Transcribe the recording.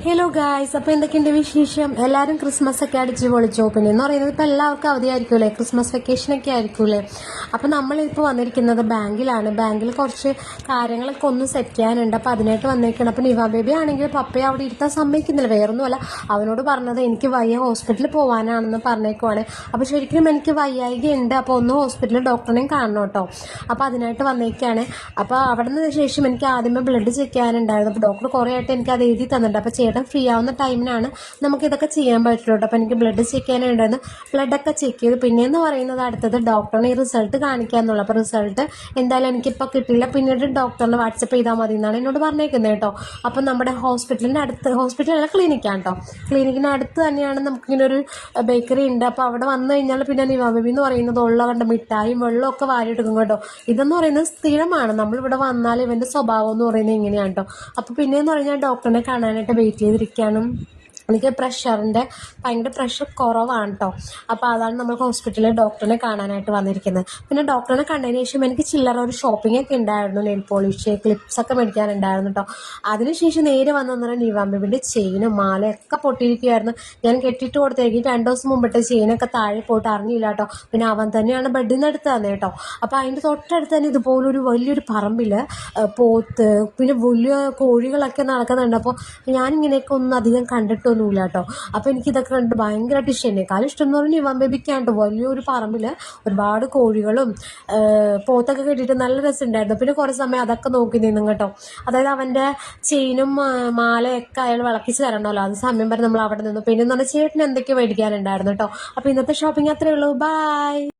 Hello guys, അപ്പോൾ എന്തൊക്കെയുണ്ട് വിശേഷം? എല്ലാവരും ക്രിസ്മസ് ഒക്കെ അടിച്ച് പൊളിച്ചോ? പിന്നെ എന്ന് പറയുന്നത് ഇപ്പോൾ എല്ലാവർക്കും അവധിയായിരിക്കുമല്ലേ, ക്രിസ്മസ് വെക്കേഷനൊക്കെ ആയിരിക്കുമല്ലേ. അപ്പോൾ നമ്മളിപ്പോൾ വന്നിരിക്കുന്നത് ബാങ്കിലാണ്. ബാങ്കിൽ കുറച്ച് കാര്യങ്ങളൊക്കെ ഒന്ന് സെറ്റ് ചെയ്യാനുണ്ട്. അപ്പോൾ അതിനായിട്ട് വന്നിരിക്കണം. അപ്പോൾ നിവ ബേബി ആണെങ്കിൽ പപ്പയെ അവിടെ ഇരുത്താൻ സമ്മതിക്കുന്നില്ല. വേറൊന്നുമല്ല, അവനോട് പറഞ്ഞത് എനിക്ക് വയ്യ, ഹോസ്പിറ്റലിൽ പോകാനാണെന്ന് പറഞ്ഞേക്കുവാണ്. അപ്പോൾ ശരിക്കും എനിക്ക് വയ്യായികയുണ്ട്, അപ്പോൾ ഒന്ന് ഹോസ്പിറ്റലിൽ ഡോക്ടറിനെയും കാണണം കേട്ടോ. അപ്പോൾ അതിനായിട്ട് വന്നേക്കാണ്. അപ്പോൾ അവിടെ നിന്ന് ശേഷം എനിക്ക് ആദ്യമേ ബ്ലഡ് ചെക്ക് ചെയ്യാനുണ്ടായിരുന്നു. അപ്പോൾ ഡോക്ടർ കുറേ ആയിട്ട് എനിക്ക് അത് എഴുതി തന്നിട്ടുണ്ട്. അപ്പോൾ ചേട്ടൻ ഫ്രീ ആവുന്ന ടൈമിനാണ് നമുക്കിതൊക്കെ ചെയ്യാൻ പറ്റുള്ളൂ. അപ്പോൾ എനിക്ക് ബ്ലഡ് ചെക്ക് ചെയ്യാനുണ്ടായിരുന്നു. ബ്ലഡൊക്കെ ചെക്ക് ചെയ്തു. പിന്നെയെന്ന് പറയുന്നത് അടുത്തത് ഡോക്ടറിനെ ഈ റിസൾട്ട് കാണിക്കാമെന്നുള്ളൂ. അപ്പോൾ റിസൾട്ട് എന്തായാലും എനിക്കിപ്പോൾ കിട്ടില്ല, പിന്നീട് ഡോക്ടറിന് വാട്സപ്പ് ചെയ്താൽ മതി എന്നാണ് എന്നോട് പറഞ്ഞേക്കുന്നത് കേട്ടോ. അപ്പം നമ്മുടെ ഹോസ്പിറ്റലിൻ്റെ അടുത്ത്, ഹോസ്പിറ്റലല്ല ക്ലിനിക്കാണ് കേട്ടോ, ക്ലിനിക്കിന് അടുത്ത് തന്നെയാണ് നമുക്കിങ്ങനെ ഒരു ബേക്കറി ഉണ്ട്. അപ്പോൾ അവിടെ വന്നു കഴിഞ്ഞാൽ പിന്നെ നിവ ബേബി എന്ന് പറയുന്നത് ഉള്ള കണ്ട മിഠായും വെള്ളമൊക്കെ വാരിയെടുക്കും കേട്ടോ. ഇതെന്ന് പറയുന്നത് സ്ഥിരമാണ്, നമ്മളിവിടെ വന്നാൽ ഇവൻ്റെ സ്വഭാവം എന്ന് പറയുന്നത് ഇങ്ങനെയാണ് കേട്ടോ. അപ്പോൾ പിന്നെയെന്ന് പറഞ്ഞാൽ ഡോക്ടറിനെ കാണാനായിട്ട് വെയിറ്റ് ചെയ്തിരിക്കുകയാണ്. എനിക്ക് പ്രഷറിൻ്റെ ഭയങ്കര പ്രഷർ കുറവാണ് കേട്ടോ. അപ്പോൾ അതാണ് നമ്മൾ ഹോസ്പിറ്റലിൽ ഡോക്ടറിനെ കാണാനായിട്ട് വന്നിരിക്കുന്നത്. പിന്നെ ഡോക്ടറിനെ കണ്ടതിന് ശേഷം എനിക്ക് ചില്ലറ ഒരു ഷോപ്പിംഗ് ഒക്കെ ഉണ്ടായിരുന്നു. നെയിൽ പോളിഷ്, ക്ലിപ്സൊക്കെ മേടിക്കാനുണ്ടായിരുന്നു കേട്ടോ. അതിനുശേഷം നേരെ വന്നെന്ന് നിവ ബേബിൻ്റെ ചെയിനും മാലയൊക്കെ പൊട്ടിയിരിക്കുകയായിരുന്നു. ഞാൻ കെട്ടിയിട്ട് കൊടുത്തേക്ക് 2 ദിവസം മുമ്പിട്ട് ചെയിനൊക്കെ താഴെ പോയിട്ട് അറിഞ്ഞില്ല കേട്ടോ. പിന്നെ അവൻ തന്നെയാണ് ബെഡിൽ നിന്ന് എടുത്ത് തന്നെ കേട്ടോ. അപ്പോൾ അതിൻ്റെ തൊട്ടടുത്ത് തന്നെ ഇതുപോലൊരു വലിയൊരു പറമ്പിൽ പോത്ത് പിന്നെ വലിയ കോഴികളൊക്കെ നടക്കുന്നുണ്ട്. അപ്പോൾ ഞാനിങ്ങനെയൊക്കെ ഒന്നും അധികം കണ്ടിട്ടൊന്നുമില്ല കേട്ടോ. അപ്പോൾ എനിക്കിതൊക്കെ കണ്ട് ഭയങ്കരമായിട്ട് ഇഷ്ടം. എന്നെക്കാളും ഇഷ്ടം എന്ന് പറഞ്ഞാൽ ഇവൻ ബേബിക്കാണ്. വലിയൊരു പറമ്പിൽ ഒരുപാട് കോഴികളും പോത്തൊക്കെ കെട്ടിയിട്ട് നല്ല രസമുണ്ടായിരുന്നു. പിന്നെ കുറേ സമയം അതൊക്കെ നോക്കി നിന്നും കേട്ടോ. അതായത് അവൻ്റെ ചെയിനും മാലയൊക്കെ അയാൾ വിളക്കിച്ച് തരണമല്ലോ, അത് സമയം വരെ നമ്മൾ അവിടെ നിന്നു. പിന്നെ എന്ന് പറഞ്ഞാൽ ചേട്ടന് എന്തൊക്കെയോ മേടിക്കാനുണ്ടായിരുന്നു കേട്ടോ. അപ്പോൾ ഇന്നത്തെ ഷോപ്പിംഗ് അത്രയേ ഉള്ളൂ. ബൈ.